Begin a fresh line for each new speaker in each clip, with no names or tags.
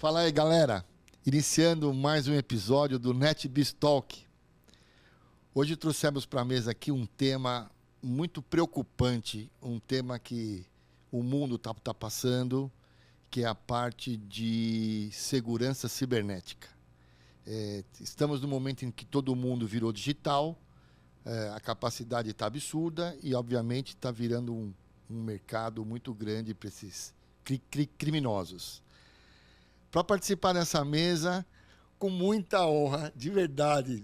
Fala aí, galera. Iniciando mais um episódio do NetBiz Talk. Hoje trouxemos para a mesa aqui um tema muito preocupante, um tema que o mundo está passando, que é a parte de segurança cibernética. Estamos no momento em que todo mundo virou digital, a capacidade está absurda e, obviamente, está virando um mercado muito grande para esses criminosos. Para participar dessa mesa, com muita honra, de verdade,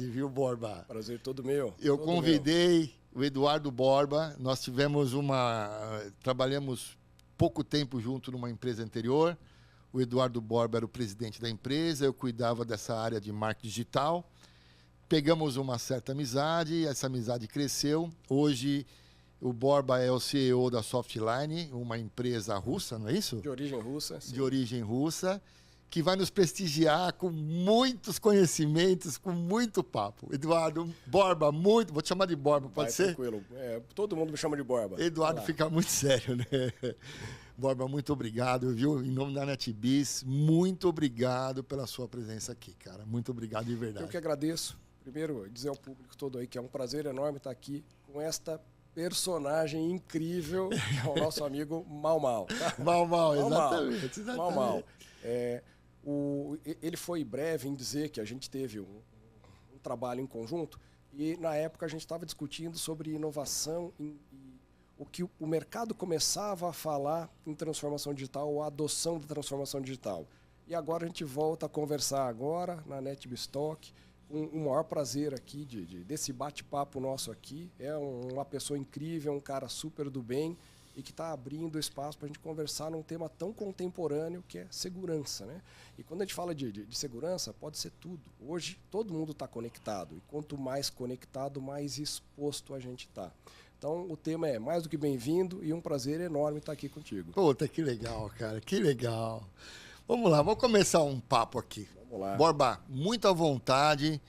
viu, Borba?
Prazer todo meu.
Eu convidei o Eduardo Borba, nós trabalhamos pouco tempo junto numa empresa anterior. O Eduardo Borba era o presidente da empresa, eu cuidava dessa área de marketing digital. Pegamos uma certa amizade, essa amizade cresceu. Hoje o Borba é o CEO da Softline, uma empresa russa, não é isso?
De origem russa. Sim.
De origem russa, que vai nos prestigiar com muitos conhecimentos, com muito papo. Eduardo, Borba, vou te chamar de Borba, pode ser?
Tranquilo, todo mundo me chama de Borba.
Eduardo fica muito sério, né? Borba, muito obrigado, viu? Em nome da NetBiz, muito obrigado pela sua presença aqui, cara. Muito obrigado de verdade.
Eu que agradeço. Primeiro, dizer ao público todo aí que é um prazer enorme estar aqui com esta personagem incrível, o nosso amigo Mau Mau.
Mau, exatamente.
Mau. Ele foi breve em dizer que a gente teve um trabalho em conjunto e, na época, a gente estava discutindo sobre inovação e o que o mercado começava a falar em transformação digital ou a adoção da transformação digital. E agora a gente volta a conversar agora na NetBiz Talk. O maior prazer aqui desse bate-papo nosso aqui. É uma pessoa incrível, um cara super do bem e que está abrindo espaço para a gente conversar num tema tão contemporâneo que é segurança, né? E quando a gente fala de segurança, pode ser tudo. Hoje, todo mundo está conectado. E quanto mais conectado, mais exposto a gente está. Então, o tema é mais do que bem-vindo e um prazer enorme estar aqui contigo.
Puta, que legal, cara. Que legal. Vamos lá, vamos começar um papo aqui.
Vamos lá.
Borba, muito à vontade.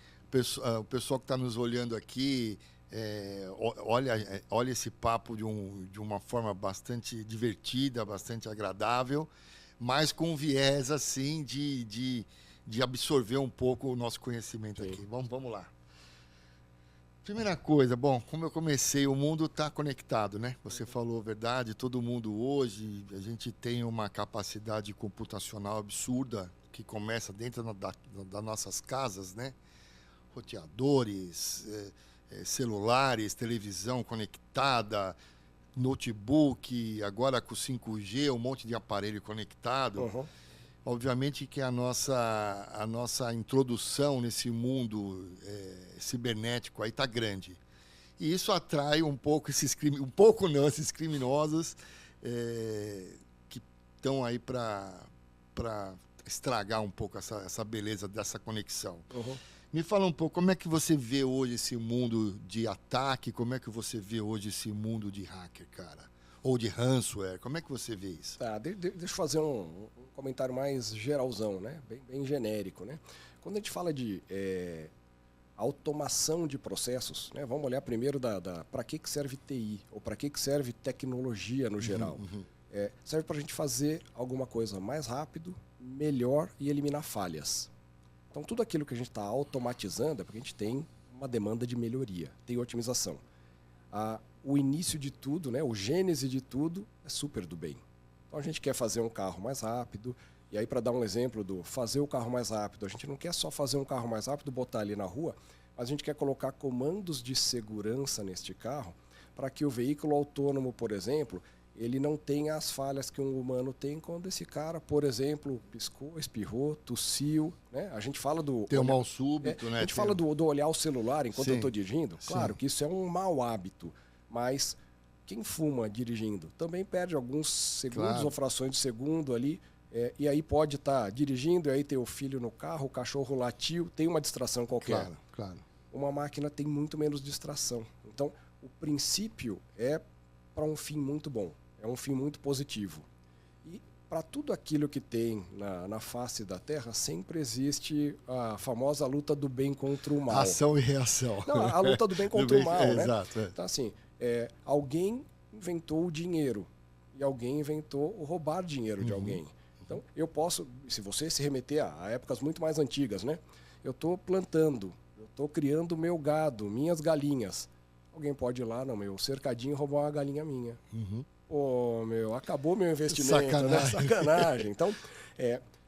O pessoal que está nos olhando aqui, olha esse papo de uma forma bastante divertida, bastante agradável, mas com viés assim de absorver um pouco o nosso conhecimento aqui. Vamos lá. Primeira coisa, bom, como eu comecei, o mundo está conectado, né? Você falou a verdade, todo mundo hoje, a gente tem uma capacidade computacional absurda que começa dentro das nossas casas, né? Roteadores, celulares, televisão conectada, notebook, agora com 5G, um monte de aparelho conectado.
Uhum.
Obviamente que a nossa introdução nesse mundo cibernético aí está grande. E isso atrai um pouco esses criminosos que estão aí para estragar um pouco essa beleza dessa conexão.
Uhum.
Me fala um pouco, como é que você vê hoje esse mundo de ataque, como é que você vê hoje esse mundo de hacker, cara? Ou de ransomware, como é que você vê isso?
Tá, deixa eu fazer um comentário mais geralzão, né? Bem genérico, né? Quando a gente fala de automação de processos, né? Vamos olhar primeiro para que serve TI, ou para que serve tecnologia no geral. Serve para a gente fazer alguma coisa mais rápido, melhor e eliminar falhas. Então, tudo aquilo que a gente está automatizando é porque a gente tem uma demanda de melhoria, tem otimização. O início de tudo, né, o gênese de tudo é super do bem. Então a gente quer fazer um carro mais rápido, e aí para dar um exemplo do fazer o carro mais rápido, a gente não quer só fazer um carro mais rápido, botar ali na rua, mas a gente quer colocar comandos de segurança neste carro para que o veículo autônomo, por exemplo, ele não tenha as falhas que um humano tem quando esse cara, por exemplo, piscou, espirrou, tossiu, né? A gente fala do...
Tem um mal súbito, né?
A gente fala do olhar o celular enquanto eu estou dirigindo. Claro
Sim.
que isso é um mau hábito. Mas quem fuma dirigindo também perde alguns segundos ou frações de segundo ali. E aí pode estar dirigindo, e aí tem o filho no carro, o cachorro latiu, tem uma distração qualquer.
Claro.
Uma máquina tem muito menos distração. Então, o princípio é para um fim muito bom. É um fim muito positivo. E para tudo aquilo que tem na face da Terra, sempre existe a famosa luta do bem contra o mal.
Ação e reação.
Não, a luta do bem contra o mal, né?
Exato.
Então, assim, alguém inventou o dinheiro e alguém inventou o roubar dinheiro de alguém. Então, eu posso, se você se remeter a épocas muito mais antigas, né? Eu estou plantando, eu estou criando meu gado, minhas galinhas. Alguém pode ir lá no meu cercadinho e roubar uma galinha minha. Pô, acabou meu investimento,
Sacanagem.
né? Sacanagem. Então,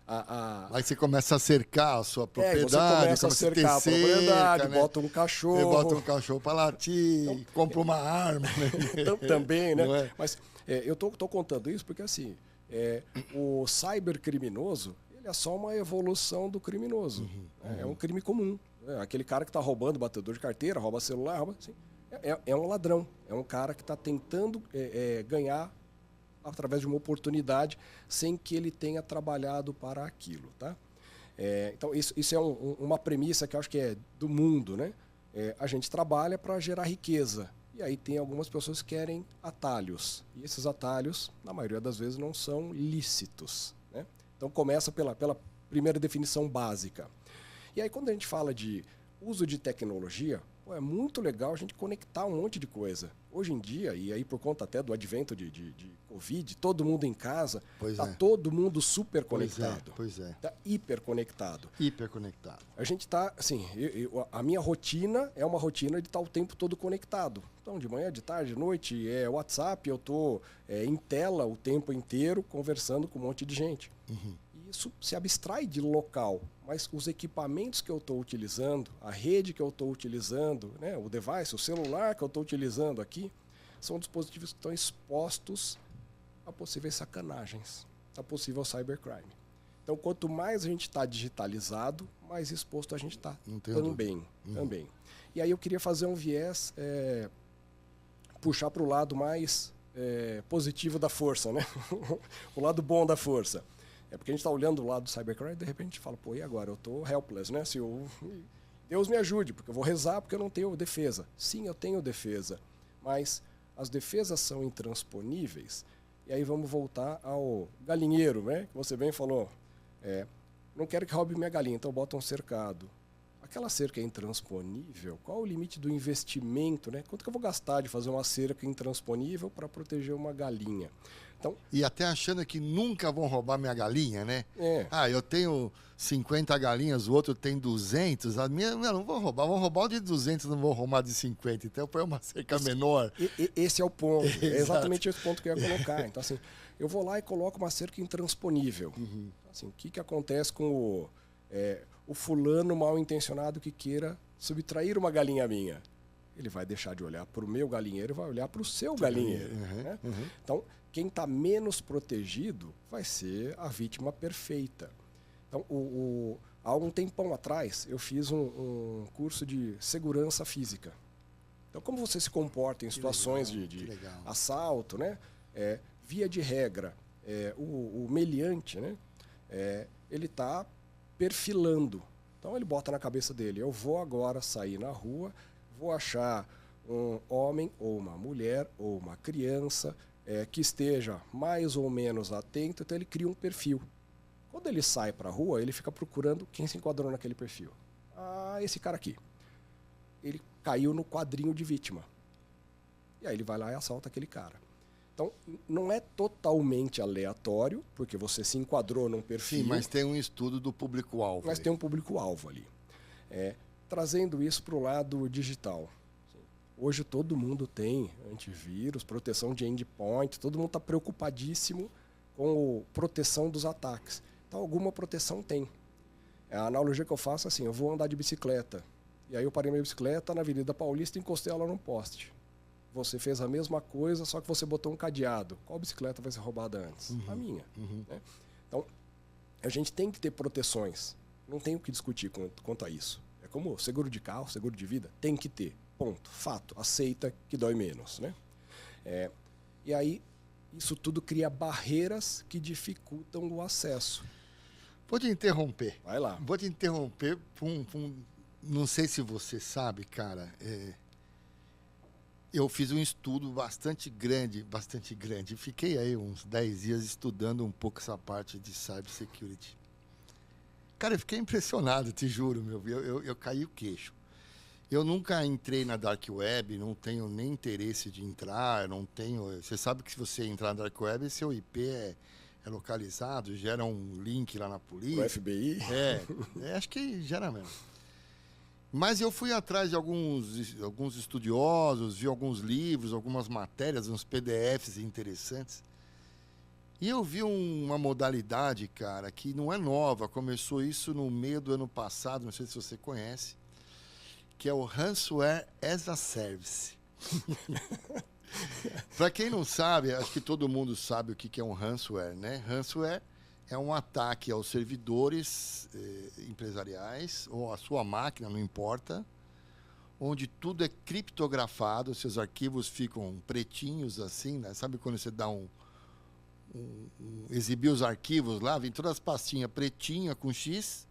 Aí você começa a cercar a sua propriedade,
você começa a cercar a propriedade,
cerca, né?
bota um cachorro.
Você bota um cachorro para latir, compra uma arma. Né?
Também, né?
Não é?
Mas eu tô contando isso porque, assim, o cybercriminoso, ele é só uma evolução do criminoso. É um crime comum. Né? Aquele cara que está roubando, batedor de carteira, rouba celular, rouba... Assim, é um ladrão. É um cara que está tentando ganhar através de uma oportunidade sem que ele tenha trabalhado para aquilo, tá? Então, isso é uma premissa que eu acho que é do mundo, né? A gente trabalha para gerar riqueza. E aí tem algumas pessoas que querem atalhos. E esses atalhos, na maioria das vezes, não são lícitos, né? Então, começa pela primeira definição básica. E aí, quando a gente fala de uso de tecnologia, é muito legal a gente conectar um monte de coisa. Hoje em dia, e aí por conta até do advento de Covid, todo mundo em casa, está todo mundo super conectado.
Pois é.
Está hiperconectado.
Hiperconectado.
A gente está, assim, a minha rotina é uma rotina de estar o tempo todo conectado. Então, de manhã, de tarde, de noite, WhatsApp, eu estou em tela o tempo inteiro conversando com um monte de gente. Isso se abstrai de local, mas os equipamentos que eu estou utilizando, a rede que eu estou utilizando, né, o device, o celular que eu estou utilizando aqui, são dispositivos que estão expostos a possíveis sacanagens, a possível cybercrime. Então, quanto mais a gente está digitalizado, mais exposto a gente está também. E aí eu queria fazer um viés, puxar para o lado mais positivo da força, né? O lado bom da força. Porque a gente está olhando do lado do cybercrime e de repente a gente fala, pô, e agora? Eu estou helpless, né? Deus me ajude, porque eu vou rezar porque eu não tenho defesa. Sim, eu tenho defesa, mas as defesas são intransponíveis. E aí vamos voltar ao galinheiro, né? Que você bem falou. Não quero que roube minha galinha, então bota um cercado. Aquela cerca é intransponível, qual o limite do investimento, né? Quanto que eu vou gastar de fazer uma cerca intransponível para proteger uma galinha? Então,
e até achando que nunca vão roubar minha galinha, né? Eu tenho 50 galinhas, o outro tem 200, a minha não vão roubar o de 200, não vão roubar de 50, então põe uma cerca menor.
Esse é o ponto, é exatamente esse ponto que eu ia colocar. Então, assim, eu vou lá e coloco uma cerca intransponível. Assim, o que acontece com o fulano mal intencionado que queira subtrair uma galinha minha? Ele vai deixar de olhar para o meu galinheiro e vai olhar para o seu galinheiro. Né? Então, quem está menos protegido vai ser a vítima perfeita. Então, há um tempão atrás, eu fiz um curso de segurança física. Então, como você se comporta em situações de assalto, né? Via de regra, o meliante, né? Ele está perfilando. Então, ele bota na cabeça dele, eu vou agora sair na rua, vou achar um homem ou uma mulher ou uma criança que esteja mais ou menos atento, então ele cria um perfil. Quando ele sai para a rua, ele fica procurando quem se enquadrou naquele perfil. Ah, esse cara aqui. Ele caiu no quadrinho de vítima. E aí ele vai lá e assalta aquele cara. Então, não é totalmente aleatório, porque você se enquadrou num perfil.
Sim, mas tem um estudo do público-alvo.
Mas tem um público-alvo ali. Trazendo isso para o lado digital. Hoje todo mundo tem antivírus, proteção de endpoint, todo mundo está preocupadíssimo com a proteção dos ataques. Então, alguma proteção tem. A analogia que eu faço é assim, eu vou andar de bicicleta, e aí eu parei minha bicicleta na Avenida Paulista e encostei ela num poste. Você fez a mesma coisa, só que você botou um cadeado. Qual bicicleta vai ser roubada antes? A minha. Né? Então, a gente tem que ter proteções. Não tem o que discutir quanto a isso. É como seguro de carro, seguro de vida, tem que ter. Ponto. Fato. Aceita que dói menos. Né? E aí, isso tudo cria barreiras que dificultam o acesso.
Vou te interromper.
Vai lá.
Vou te interromper. Não sei se você sabe, cara. Eu fiz um estudo bastante grande. Fiquei aí uns 10 dias estudando um pouco essa parte de cybersecurity. Cara, eu fiquei impressionado, te juro, eu caí o queixo. Eu nunca entrei na Dark Web, não tenho nem interesse de entrar, não tenho... Você sabe que se você entrar na Dark Web, seu IP é é localizado, gera um link lá na polícia.
O FBI?
Acho que gera mesmo. Mas eu fui atrás de alguns estudiosos, vi alguns livros, algumas matérias, uns PDFs interessantes. E eu vi uma modalidade, cara, que não é nova. Começou isso no meio do ano passado, não sei se você conhece, que é o Ransomware as a Service. Para quem não sabe, acho que todo mundo sabe o que é um ransomware, né? Ransomware é um ataque aos servidores empresariais ou à sua máquina, não importa, onde tudo é criptografado, seus arquivos ficam pretinhos assim, né? Sabe quando você dá exibir os arquivos lá, vem todas as pastinhas pretinhas com X,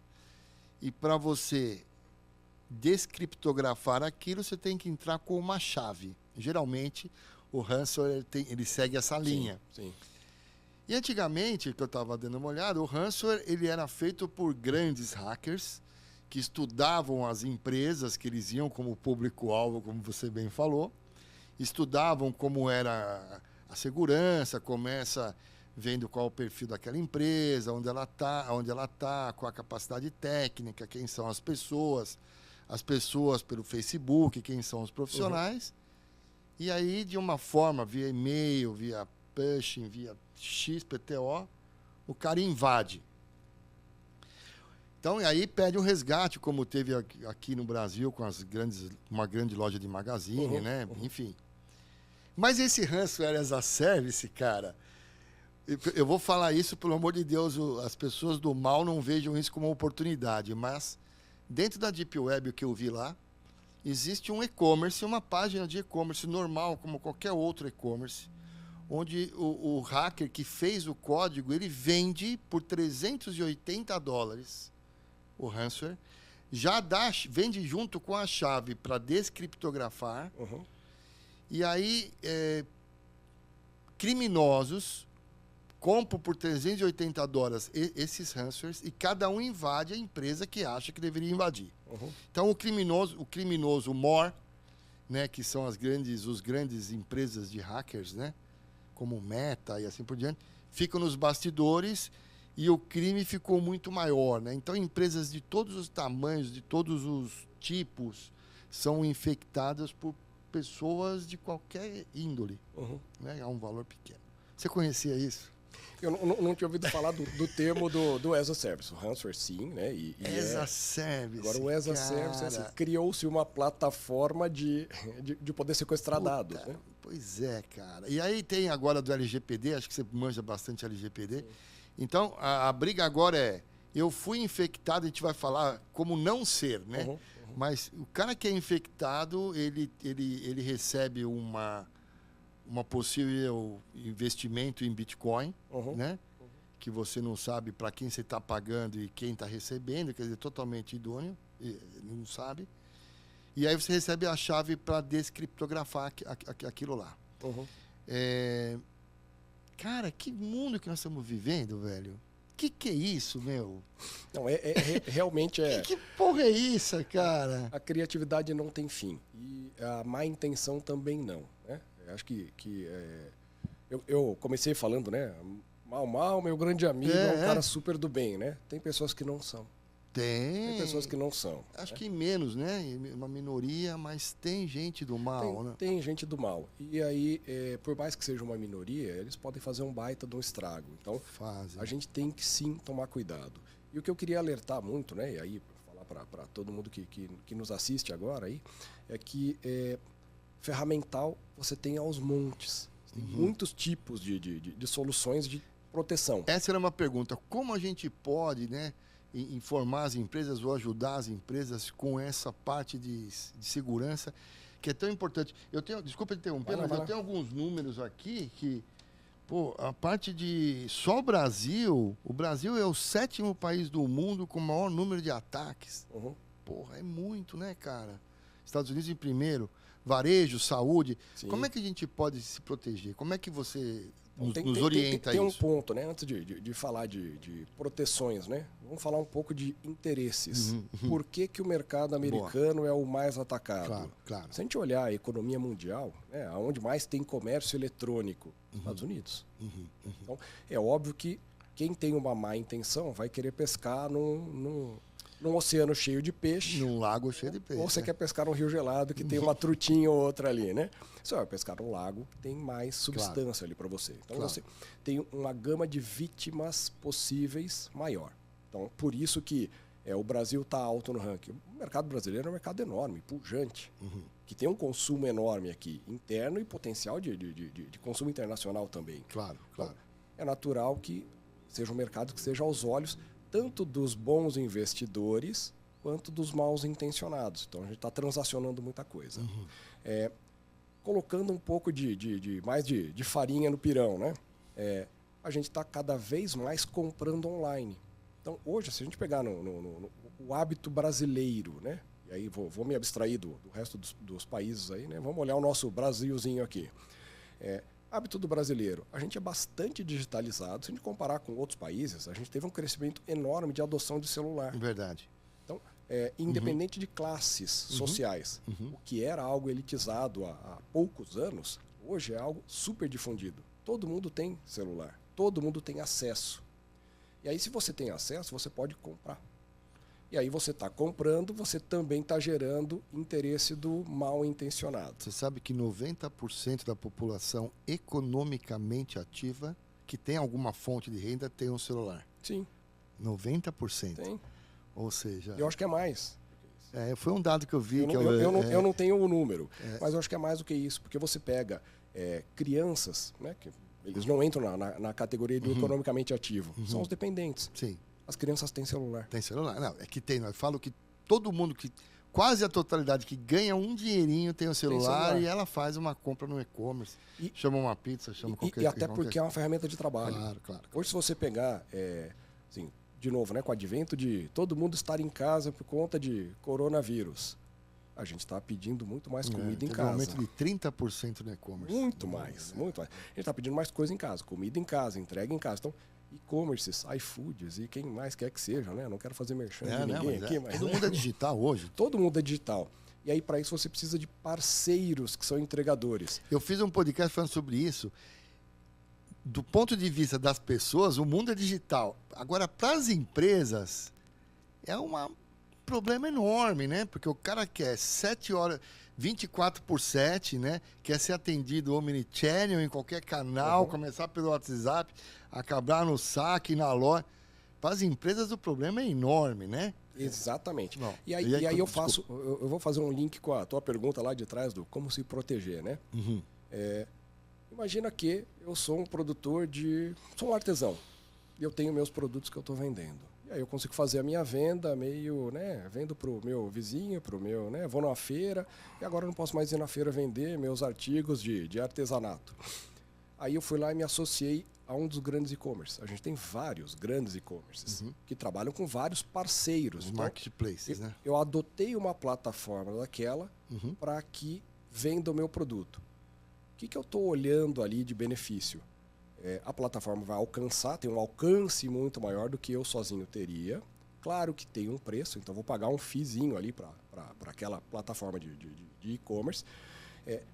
e para você descriptografar aquilo, você tem que entrar com uma chave. Geralmente, o ransomware ele segue essa linha.
Sim.
E antigamente, que eu estava dando uma olhada, o ransomware ele era feito por grandes hackers que estudavam as empresas que eles iam como público-alvo, como você bem falou, estudavam como era a segurança, começa vendo qual é o perfil daquela empresa, onde ela está, qual a capacidade técnica, quem são as pessoas pelo Facebook, quem são os profissionais. E aí, de uma forma, via e-mail, via pushing, via XPTO, o cara invade. Então, aí pede um resgate, como teve aqui no Brasil com uma grande loja de magazine, né? Enfim. Mas esse ransomware as a service, cara, eu vou falar isso, pelo amor de Deus, as pessoas do mal não vejam isso como uma oportunidade, mas dentro da Deep Web, o que eu vi lá, existe um e-commerce, uma página de e-commerce normal, como qualquer outro e-commerce, onde o hacker que fez o código, ele vende por $380 o ransomware, vende junto com a chave para descriptografar, e aí criminosos compram por $380 esses ransomwares e cada um invade a empresa que acha que deveria invadir. Então, o criminoso mor, né, que são as grandes empresas de hackers, né, como Meta e assim por diante, ficam nos bastidores e o crime ficou muito maior, né? Então, empresas de todos os tamanhos, de todos os tipos, são infectadas por pessoas de qualquer índole, né, a um valor pequeno. Você conhecia isso?
Eu não tinha ouvido falar do termo do as a Service. O ransomware, sim, né?
As a Service.
Agora, o as a Service, assim, criou-se uma plataforma de poder sequestrar dados, né?
Pois é, cara. E aí tem agora do LGPD, acho que você manja bastante LGPD. Sim. Então, a briga agora é, eu fui infectado, a gente vai falar como não ser, né? Mas o cara que é infectado, ele recebe uma possível investimento em Bitcoin, né? Que você não sabe para quem você está pagando e quem está recebendo, quer dizer, totalmente idôneo, não sabe. E aí você recebe a chave para descriptografar aquilo lá. Cara, que mundo que nós estamos vivendo, velho? Que é isso, meu?
Não, realmente é...
Que porra é isso, cara?
A criatividade não tem fim. E a má intenção também não, né? Acho que eu comecei falando, né? Mal, meu grande amigo, é um cara super do bem, né? Tem pessoas que não são. Tem pessoas que não são.
Acho que menos, né? Uma minoria, mas tem gente do mal, né?
Tem gente do mal. E aí, por mais que seja uma minoria, eles podem fazer um baita de um estrago. Então, a gente tem que sim tomar cuidado. E o que eu queria alertar muito, né? E aí, falar para todo mundo que nos assiste agora aí, é que ferramental você tem aos montes. Tem muitos tipos de soluções de proteção.
Essa era uma pergunta. Como a gente pode, né, informar as empresas ou ajudar as empresas com essa parte de segurança que é tão importante? Desculpa interromper, mas eu tenho alguns números aqui que, a parte de... Só o Brasil é o 7º país do mundo com o maior número de ataques. É muito, né, cara? Estados Unidos em primeiro. Varejo, saúde. Sim. Como é que a gente pode se proteger? Como é que você nos orienta
tem
isso.
um ponto, né? Antes de falar de proteções, né? Vamos falar um pouco de interesses. Por que o mercado americano é o mais atacado?
Claro, claro.
Se a gente olhar a economia mundial, né, onde mais tem comércio eletrônico, Estados Unidos. Então, é óbvio que quem tem uma má intenção vai querer pescar num oceano cheio de peixe.
Num lago cheio de peixe.
Ou você quer pescar num rio gelado que tem uma trutinha ou outra ali, né? Você vai pescar num lago que tem mais substância ali para você. Então você tem uma gama de vítimas possíveis maior. Então, por isso que o Brasil está alto no ranking. O mercado brasileiro é um mercado enorme, pujante, que tem um consumo enorme aqui, interno e potencial de consumo internacional também.
Claro.
Então, é natural que seja um mercado que seja aos olhos tanto dos bons investidores quanto dos mal intencionados. Então, a gente está transacionando muita coisa. Colocando um pouco mais de farinha no pirão, né? A gente está cada vez mais comprando online. Então, hoje, se a gente pegar o hábito brasileiro, né? E aí vou me abstrair do resto dos países aí, né? Vamos olhar o nosso Brasilzinho aqui. Hábito do brasileiro. A gente é bastante digitalizado. Se a gente comparar com outros países, a gente teve um crescimento enorme de adoção de celular.
Verdade.
Então, independente de classes sociais, o que era algo elitizado há poucos anos, hoje é algo super difundido. Todo mundo tem celular. Todo mundo tem acesso. E aí, se você tem acesso, você pode comprar. E aí você está comprando, você também está gerando interesse do mal intencionado.
Você sabe que 90% da população economicamente ativa, que tem alguma fonte de renda, tem um celular.
Sim.
90%.
Tem.
Ou seja...
Eu acho que é mais.
Foi um dado que eu vi.
Eu não tenho o número, mas eu acho que é mais do que isso. Porque você pega crianças, né, que eles não entram na categoria do economicamente ativo. São os dependentes.
Sim.
As crianças têm celular.
Tem celular? Não, é que tem. Eu falo que todo mundo, quase a totalidade que ganha um dinheirinho tem o celular, e ela faz uma compra no e-commerce. Chama uma pizza, chama qualquer coisa.
E até porque é uma ferramenta de trabalho.
Claro.
Hoje, se você pegar, assim, de novo, né, com o advento de todo mundo estar em casa por conta de coronavírus, a gente está pedindo muito mais comida em casa.
Um aumento de 30% no e-commerce.
Muito mais. A gente está pedindo mais coisa em casa, comida em casa, entrega em casa. Então, e-commerces, iFoods e quem mais quer que seja, né? Não quero fazer merchan de ninguém aqui, mas...
Todo mundo é digital hoje.
Todo mundo é digital. E aí, para isso, você precisa de parceiros que são entregadores.
Eu fiz um podcast falando sobre isso. Do ponto de vista das pessoas, o mundo é digital. Agora, para as empresas, é um problema enorme, né? Porque o cara quer 7 horas, 24/7, né? Quer ser atendido omnichannel em qualquer canal, começar pelo WhatsApp, acabar no saque, na loja. Para as empresas, o problema é enorme, né?
Exatamente. E aí eu vou fazer um link com a tua pergunta lá de trás do como se proteger, né? Imagina que eu sou um produtor sou um artesão. E eu tenho meus produtos que eu estou vendendo. E aí eu consigo fazer a minha venda meio, né? Vendo para o meu vizinho, para o meu, né? Vou numa feira e agora eu não posso mais ir na feira vender meus artigos de artesanato. Aí eu fui lá e me associei a um dos grandes e-commerce. A gente tem vários grandes e-commerces que trabalham com vários parceiros.
Os marketplaces, né?
Eu adotei uma plataforma daquela para que venda o meu produto. O que eu estou olhando ali de benefício? A plataforma vai alcançar, tem um alcance muito maior do que eu sozinho teria. Claro que tem um preço, então vou pagar um fizinho ali para aquela plataforma de e-commerce.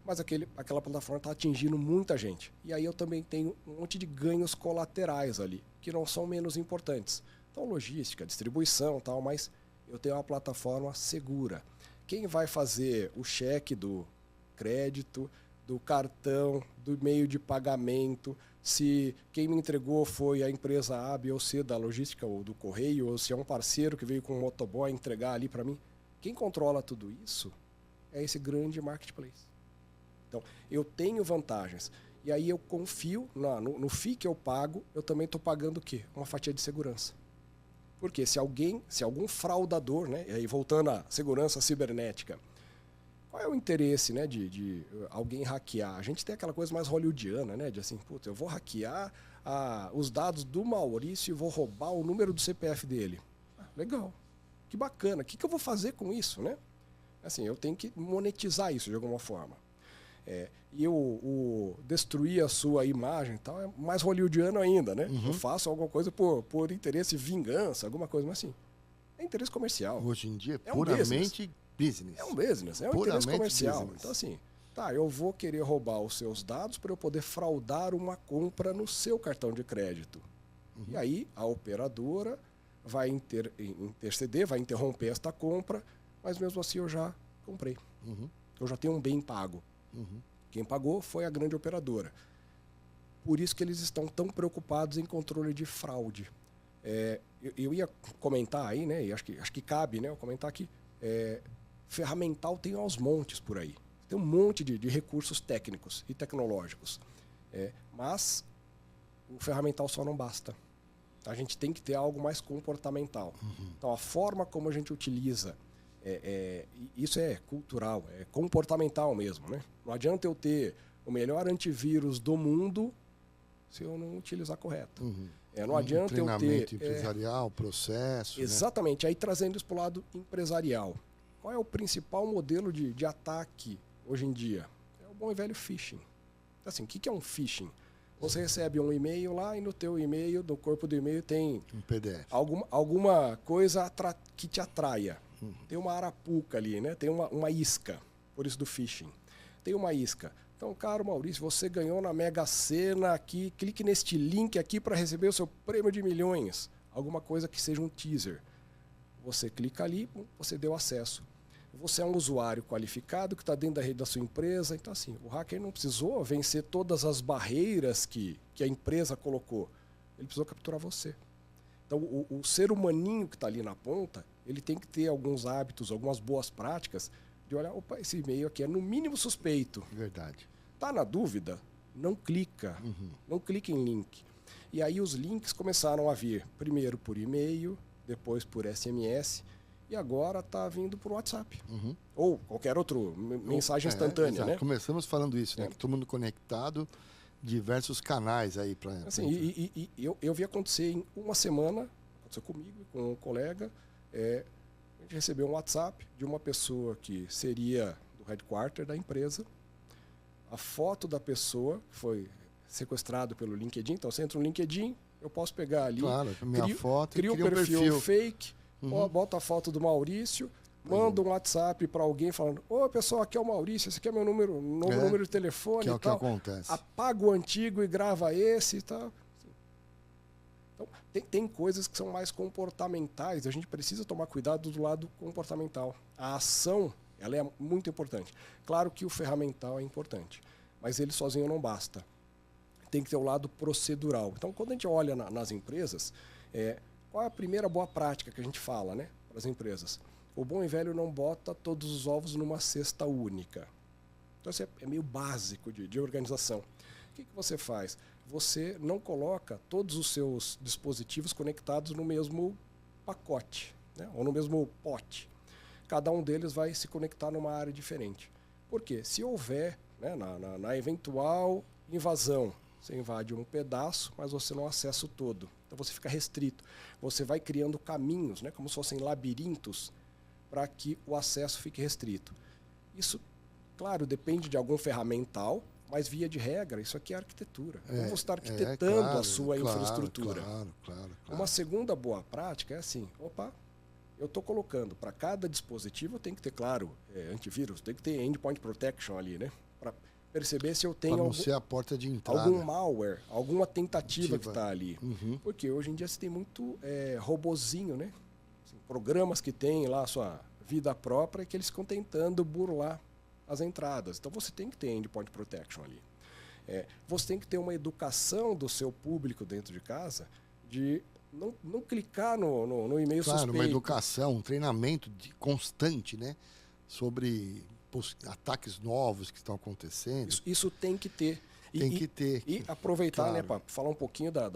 Mas aquela plataforma está atingindo muita gente. E aí eu também tenho um monte de ganhos colaterais ali, que não são menos importantes. Então, logística, distribuição e tal, mas eu tenho uma plataforma segura. Quem vai fazer o cheque do crédito, do cartão, do meio de pagamento, se quem me entregou foi a empresa A, B ou C da logística ou do correio, ou se é um parceiro que veio com um motoboy entregar ali para mim. Quem controla tudo isso é esse grande marketplace. Então, eu tenho vantagens. E aí eu confio no FII que eu pago, eu também estou pagando o quê? Uma fatia de segurança. Porque se algum fraudador, né? E aí voltando à segurança cibernética, qual é o interesse, né, de alguém hackear? A gente tem aquela coisa mais hollywoodiana, né? De assim, puta, eu vou hackear os dados do Maurício e vou roubar o número do CPF dele. Legal. Que bacana. O que eu vou fazer com isso, né? Assim, eu tenho que monetizar isso de alguma forma. E o destruir a sua imagem e tal é mais hollywoodiano ainda, né? Eu faço alguma coisa por interesse, vingança, alguma coisa, mas assim, é interesse comercial.
Hoje em dia é
um
puramente business.
É um business, é um interesse comercial. Então assim, eu vou querer roubar os seus dados para eu poder fraudar uma compra no seu cartão de crédito. E aí a operadora vai interceder, vai interromper esta compra, mas mesmo assim eu já comprei. Eu já tenho um bem pago. Quem pagou foi a grande operadora. Por isso que eles estão tão preocupados em controle de fraude. Eu ia comentar aí, né? E acho que cabe, né? Eu comentar que ferramental tem aos montes por aí. Tem um monte de recursos técnicos e tecnológicos. Mas o ferramental só não basta. A gente tem que ter algo mais comportamental. Então, a forma como a gente utiliza, isso é cultural, é comportamental mesmo, né? Não adianta eu ter o melhor antivírus do mundo se eu não utilizar correto. Não adianta eu ter...
Treinamento empresarial, processo...
Exatamente. Né? Aí, trazendo isso para o lado empresarial. Qual é o principal modelo de ataque hoje em dia? É o bom e velho phishing. Assim, o que é um phishing? Você recebe um e-mail lá e no teu e-mail, no corpo do e-mail tem
um PDF.
Alguma coisa que te atraia. Tem uma arapuca ali, né? Tem uma isca, por isso do phishing. Tem uma isca. Então, caro Maurício, você ganhou na Mega Sena aqui, clique neste link aqui para receber o seu prêmio de milhões. Alguma coisa que seja um teaser. Você clica ali, você deu acesso. Você é um usuário qualificado que está dentro da rede da sua empresa. Então, assim, o hacker não precisou vencer todas as barreiras que a empresa colocou. Ele precisou capturar você. Então, o ser humaninho que está ali na ponta, ele tem que ter alguns hábitos, algumas boas práticas de olhar, opa, esse e-mail aqui é no mínimo suspeito.
Verdade.
Tá na dúvida? Não clica. Não clica em link. E aí os links começaram a vir, primeiro por e-mail, depois por SMS, e agora está vindo por WhatsApp. Ou qualquer outra mensagem instantânea. Né?
Começamos falando isso, né? Que todo mundo conectado, diversos canais aí para...
Assim, eu vi acontecer em uma semana, aconteceu comigo, com um colega, a gente recebeu um WhatsApp de uma pessoa que seria do headquarter da empresa, a foto da pessoa foi sequestrado pelo LinkedIn, então você entra no LinkedIn, eu posso pegar ali, crio um perfil fake, bota a foto do Maurício, manda um WhatsApp para alguém falando, ô pessoal, aqui é o Maurício, esse aqui é meu novo número de telefone,
que é o que acontece.
Apaga o antigo e grava esse e tal. Então, tem coisas que são mais comportamentais, a gente precisa tomar cuidado do lado comportamental. A ação, ela é muito importante. Claro que o ferramental é importante, mas ele sozinho não basta. Tem que ter o lado procedural. Então, quando a gente olha nas empresas, qual é a primeira boa prática que a gente fala, né, para as empresas? O bom e velho não bota todos os ovos numa cesta única. Então, isso é meio básico de organização. O que você faz? Você não coloca todos os seus dispositivos conectados no mesmo pacote, né, ou no mesmo pote. Cada um deles vai se conectar numa área diferente. Por quê? Se houver, né, na eventual invasão, você invade um pedaço, mas você não acessa o todo. Então você fica restrito. Você vai criando caminhos, né, como se fossem labirintos, para que o acesso fique restrito. Isso, claro, depende de algum ferramental, mas via de regra, isso aqui é arquitetura. Como você está arquitetando a sua infraestrutura.
Claro.
Uma segunda boa prática é assim, eu estou colocando para cada dispositivo, tem que ter, claro, antivírus, tem que ter endpoint protection ali, né? Para perceber se eu tenho
a porta de entrada.
Algum malware, alguma tentativa que está ali. Porque hoje em dia você tem muito robozinho, né? Assim, programas que têm lá a sua vida própria e que eles ficam tentando burlar as entradas. Então você tem que ter endpoint protection ali. Você tem que ter uma educação do seu público dentro de casa de não clicar no e-mail suspeito.
Claro, uma educação, um treinamento constante, né, sobre ataques novos que estão acontecendo.
Isso tem que ter. E aproveitar, claro, né, para falar um pouquinho da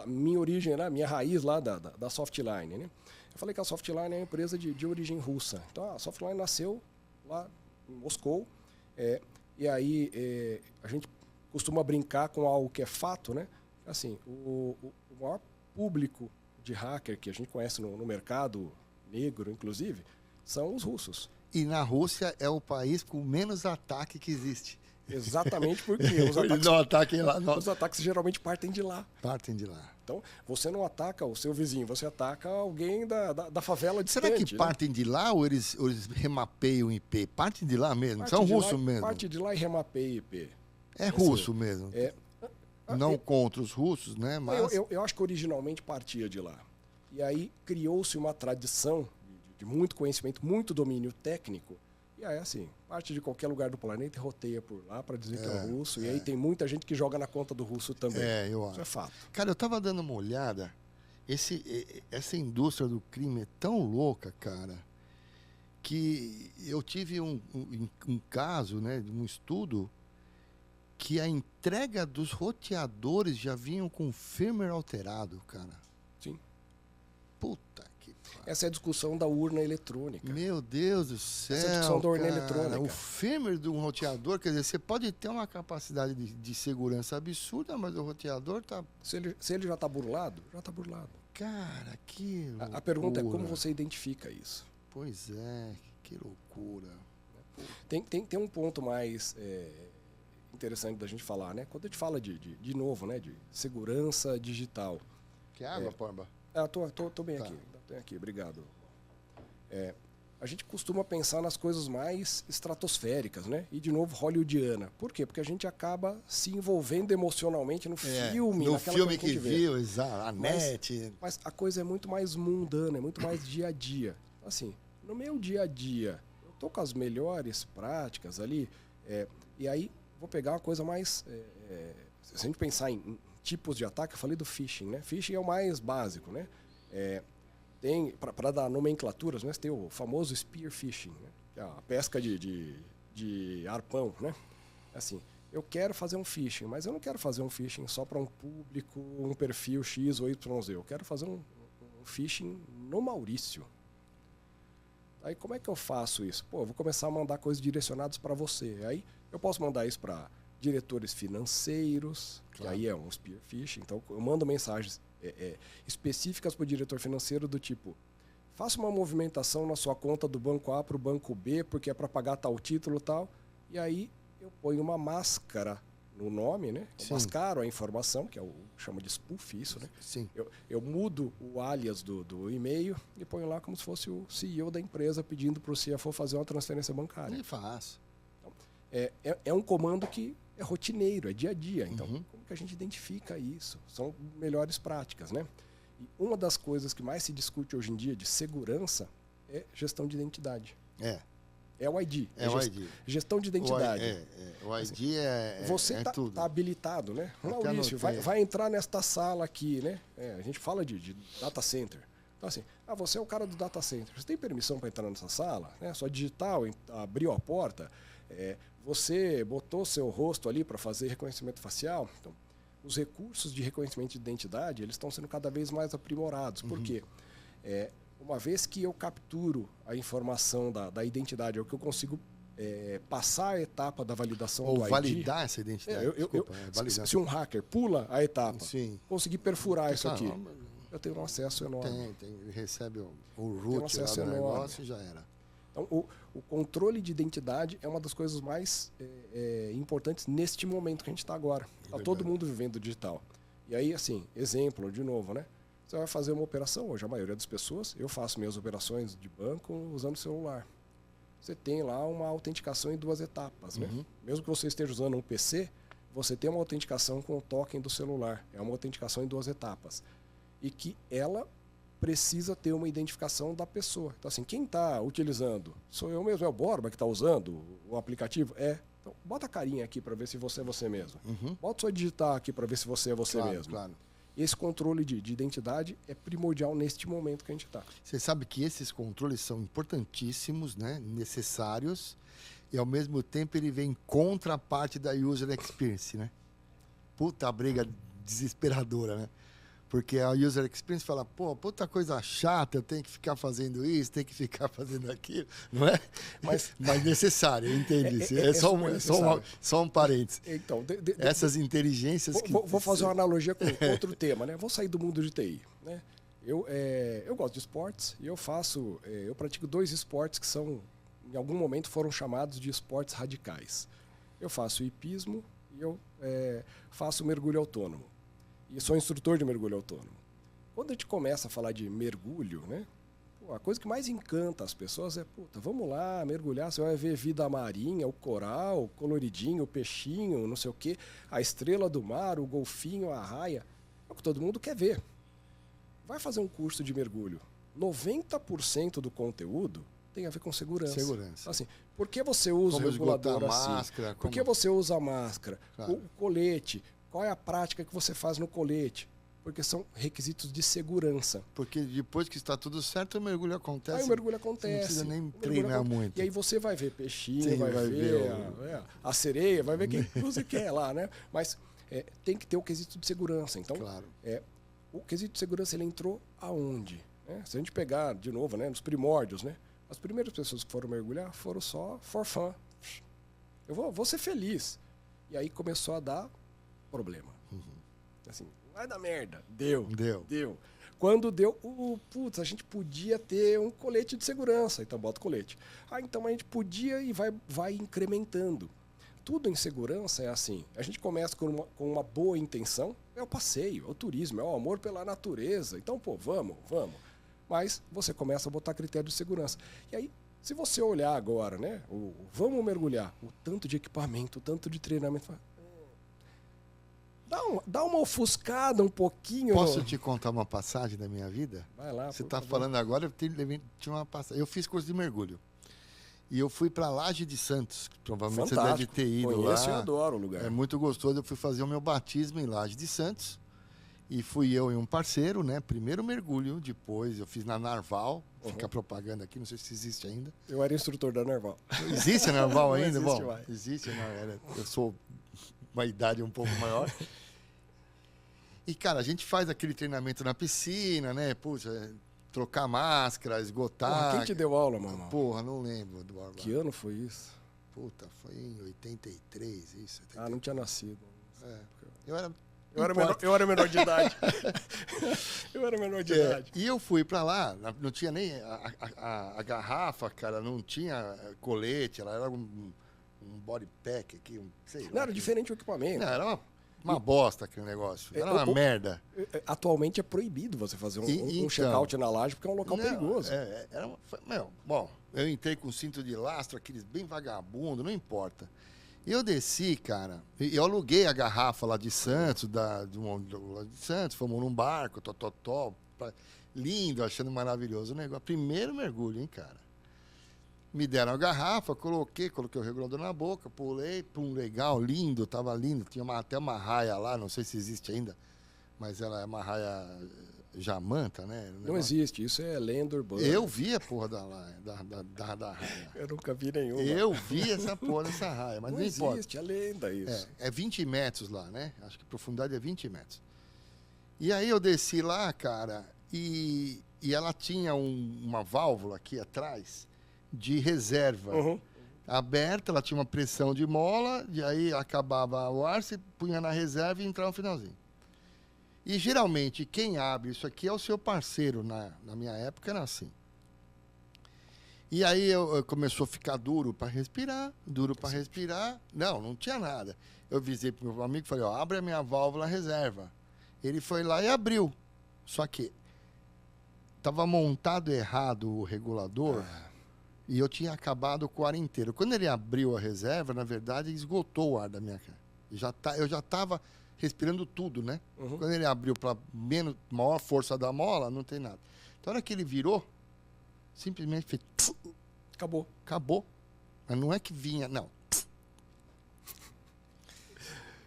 minha origem, né, minha raiz lá da Softline. Né? Eu falei que a Softline é uma empresa de origem russa. Então a Softline nasceu lá em Moscou. E aí a gente costuma brincar com algo que é fato, né? Assim, o maior público de hacker que a gente conhece no mercado negro, inclusive, são os russos.
E na Rússia é o país com menos ataque que existe.
Exatamente porque os ataques geralmente partem de lá.
Partem de lá.
Então, você não ataca o seu vizinho, você ataca alguém da favela distante.
Será que partem de lá ou eles remapeiam IP? Partem de lá mesmo? São russos mesmo?
Parte de lá e remapeiam IP.
É russo mesmo? Não contra os russos, né? Mas...
Eu acho que originalmente partia de lá. E aí criou-se uma tradição de muito conhecimento, muito domínio técnico. E aí, assim, parte de qualquer lugar do planeta e roteia por lá para dizer que é russo. E aí tem muita gente que joga na conta do russo também.
Eu acho.
Isso é fato.
Cara, eu tava dando uma olhada. Essa indústria do crime é tão louca, cara, que eu tive um caso, né, de um estudo que a entrega dos roteadores já vinham com firmware alterado, cara.
Sim.
Puta que pariu.
Essa é a discussão da urna eletrônica.
Meu Deus do céu,
essa é a discussão da urna
cara.
eletrônica.
O firmware de um roteador, quer dizer, você pode ter uma capacidade de segurança absurda, mas o roteador tá...
Se ele já está burlado, já está burlado.
Cara, que loucura.
A pergunta é como você identifica isso?
Pois é, que loucura.
Tem um ponto mais interessante da gente falar, né? Quando a gente fala de novo, né, de segurança digital.
Quer água, Porba?
Tô bem aqui. Tô bem aqui, obrigado. A gente costuma pensar nas coisas mais estratosféricas, né? E, de novo, hollywoodiana. Por quê? Porque a gente acaba se envolvendo emocionalmente no filme.
No filme que
vê.
viu, a net.
Mas a coisa é muito mais mundana, é muito mais dia a dia. Assim, no meu dia a dia, eu tô com as melhores práticas ali, e aí vou pegar uma coisa mais... se a gente pensar em tipos de ataque, eu falei do phishing, né? Phishing é o mais básico, né? Tem, para dar nomenclaturas, né? Tem o famoso spear phishing, né? Que é a pesca de arpão, né? Assim, eu quero fazer um phishing, mas eu não quero fazer um phishing só para um público, um perfil X ou YZ. Eu quero fazer um phishing no Maurício. Aí como é que eu faço isso? Pô, eu vou começar a mandar coisas direcionadas para você. Aí eu posso mandar isso para diretores financeiros, que aí é um spear phishing. Então eu mando mensagens específicas para o diretor financeiro do tipo: faça uma movimentação na sua conta do banco A para o banco B, porque é para pagar tal título e tal. E aí eu ponho uma máscara no nome, né? Eu mascaro a informação, que chama de spoof isso, né?
Sim.
Eu mudo o alias do e-mail e ponho lá como se fosse o CEO da empresa pedindo para o CFO fazer uma transferência bancária.
Nem faço.
Então, é um comando que é rotineiro, é dia a dia. Então, como que a gente identifica isso? São melhores práticas, né? E uma das coisas que mais se discute hoje em dia de segurança é gestão de identidade. É o ID.
O ID.
Gestão de identidade.
O ID assim,
você
tudo.
Tá habilitado, né? Maurício, vai entrar nesta sala aqui, né? A gente fala de data center. Então, assim, você é o cara do data center. Você tem permissão para entrar nessa sala? Né? Sua digital abriu a porta. Você botou seu rosto ali para fazer reconhecimento facial. Então, os recursos de reconhecimento de identidade, eles estão sendo cada vez mais aprimorados. Por quê? Uma vez que eu capturo a informação da identidade, é o que eu consigo passar a etapa da validação do ID.
Ou validar essa identidade.
Se um hacker pula a etapa, conseguir perfurar isso aqui,
não,
eu tenho um acesso enorme.
Ele recebe o root lá do negócio e já era.
Então, o controle de identidade é uma das coisas mais importantes neste momento que a gente está agora. Está todo mundo vivendo digital. E aí, assim, exemplo, de novo, né? Você vai fazer uma operação, hoje a maioria das pessoas, eu faço minhas operações de banco usando o celular. Você tem lá uma autenticação em 2 etapas, né? Mesmo que você esteja usando um PC, você tem uma autenticação com o token do celular. É uma autenticação em 2 etapas. E que ela precisa ter uma identificação da pessoa. Então, assim, quem está utilizando? Sou eu mesmo, é o Borba que está usando o aplicativo? Então, bota a carinha aqui para ver se você é você mesmo. Bota sua digital aqui para ver se você é você mesmo.
Claro.
Esse controle de identidade é primordial neste momento que a gente está.
Você sabe que esses controles são importantíssimos, né? Necessários, e ao mesmo tempo ele vem contra a parte da user experience, né? Puta briga desesperadora, né? Porque a user experience fala, puta coisa chata, eu tenho que ficar fazendo isso, tenho que ficar fazendo aquilo, não é? Mas necessário, eu entendi isso. Só um parênteses.
Então,
essas inteligências
Vou fazer uma analogia com outro tema, né? Vou sair do mundo de TI, né? Eu gosto de esportes e eu pratico 2 esportes que são em algum momento foram chamados de esportes radicais. Eu faço hipismo e eu faço mergulho autônomo. E sou instrutor de mergulho autônomo. Quando a gente começa a falar de mergulho, né? A coisa que mais encanta as pessoas é, puta, vamos lá mergulhar, você vai ver vida marinha, o coral, o coloridinho, o peixinho, não sei o quê, a estrela do mar, o golfinho, a raia. É o que todo mundo quer ver. Vai fazer um curso de mergulho. 90% do conteúdo tem a ver com segurança.
Segurança.
Assim, por que você usa
Como
o regulador
esgotar a
assim?
máscara,
Por que você usa a máscara?
Claro.
O colete? Qual é a prática que você faz no colete? Porque são requisitos de segurança.
Porque depois que está tudo certo, o mergulho acontece.
Aí o mergulho acontece.
Não precisa nem treinar muito.
E aí você vai ver peixinho,
Sim,
vai ver
o...
a sereia, vai ver quem você quer lá, né? Mas tem que ter o quesito de segurança. Então,
claro.
O quesito de segurança ele entrou aonde? Se a gente pegar, de novo, né, nos primórdios, né? As primeiras pessoas que foram mergulhar foram só for fun. Eu vou ser feliz. E aí começou a dar problema. Assim, vai dar merda. Deu. Quando deu, putz, a gente podia ter um colete de segurança. Então bota o colete. Então a gente podia e vai incrementando. Tudo em segurança é assim. A gente começa com uma boa intenção. É o passeio, é o turismo, é o amor pela natureza. Então, pô, vamos. Mas você começa a botar critério de segurança. E aí, se você olhar agora, né? Vamos mergulhar. O tanto de equipamento, o tanto de treinamento... Dá uma ofuscada um pouquinho.
Posso te contar uma passagem da minha vida?
Vai lá.
Você está falando agora, eu tinha uma passagem. Eu fiz curso de mergulho. E eu fui para Laje de Santos. Provavelmente
fantástico.
Você deve ter ido
Conheço
lá.
Eu adoro o lugar.
É muito gostoso. Eu fui fazer o meu batismo em Laje de Santos. E fui eu e um parceiro, né? Primeiro mergulho, depois eu fiz na Narval. Fica propaganda aqui, não sei se existe ainda.
Eu era instrutor da Narval.
Existe a Narval ainda?
Existe,
Bom,
mais.
Existe, não, eu sou uma idade um pouco maior. E, cara, a gente faz aquele treinamento na piscina, né? Puxa, trocar máscara, esgotar.
Porra, quem te deu aula, mamãe?
Porra, não lembro do aula.
Que ano foi isso?
Puta, foi em 83, isso. 83.
Não tinha nascido.
Eu
era menor de idade. Eu era menor de idade.
E eu fui pra lá, não tinha nem a garrafa, cara, não tinha colete, ela era um body pack aqui, sei lá.
Não, era diferente o equipamento.
Não, era uma bosta aquele negócio. Era uma merda.
Atualmente é proibido você fazer um check-out na laje porque é um local perigoso.
Bom, eu entrei com cinto de lastro, aqueles bem vagabundo, não importa. Eu desci, cara, eu aluguei a garrafa lá de Santos, lá de Santos, fomos num barco, lindo, achando maravilhoso o negócio. Primeiro mergulho, hein, cara. Me deram a garrafa, coloquei o regulador na boca, pulei, legal, lindo, tava lindo. Tinha até uma raia lá, não sei se existe ainda, mas ela é uma raia jamanta, né?
Não existe, isso é lenda urbana.
Eu vi a porra da raia.
Eu nunca vi nenhuma.
Eu vi essa porra dessa raia, mas não importa.
Não existe, é lenda isso.
É 20 metros lá, né? Acho que a profundidade é 20 metros. E aí eu desci lá, cara, e ela tinha uma válvula aqui atrás de reserva. Aberta, ela tinha uma pressão de mola, e aí acabava o ar, você punha na reserva e entrava no finalzinho. E geralmente quem abre isso aqui é o seu parceiro, na minha época era assim. E aí eu começou a ficar duro para respirar. Não tinha nada. Eu avisei pro meu amigo e falei, abre a minha válvula reserva. Ele foi lá e abriu. Só que estava montado errado o regulador. E eu tinha acabado com o ar inteiro. Quando ele abriu a reserva, na verdade, esgotou o ar da minha cara. Eu já estava respirando tudo, né? Quando ele abriu para maior força da mola, não tem nada. Então, na hora que ele virou, simplesmente fez... Acabou. Mas não é que vinha, não.